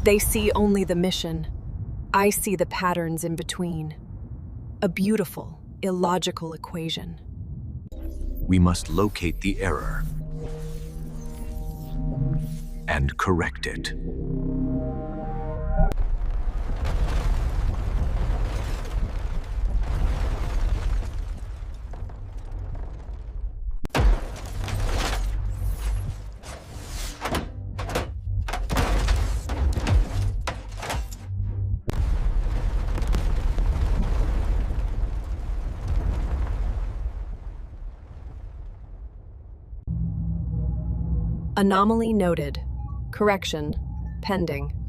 They see only the mission. I see the patterns in between. A beautiful, illogical equation. We must locate the error and correct it. Anomaly noted. Correction pending.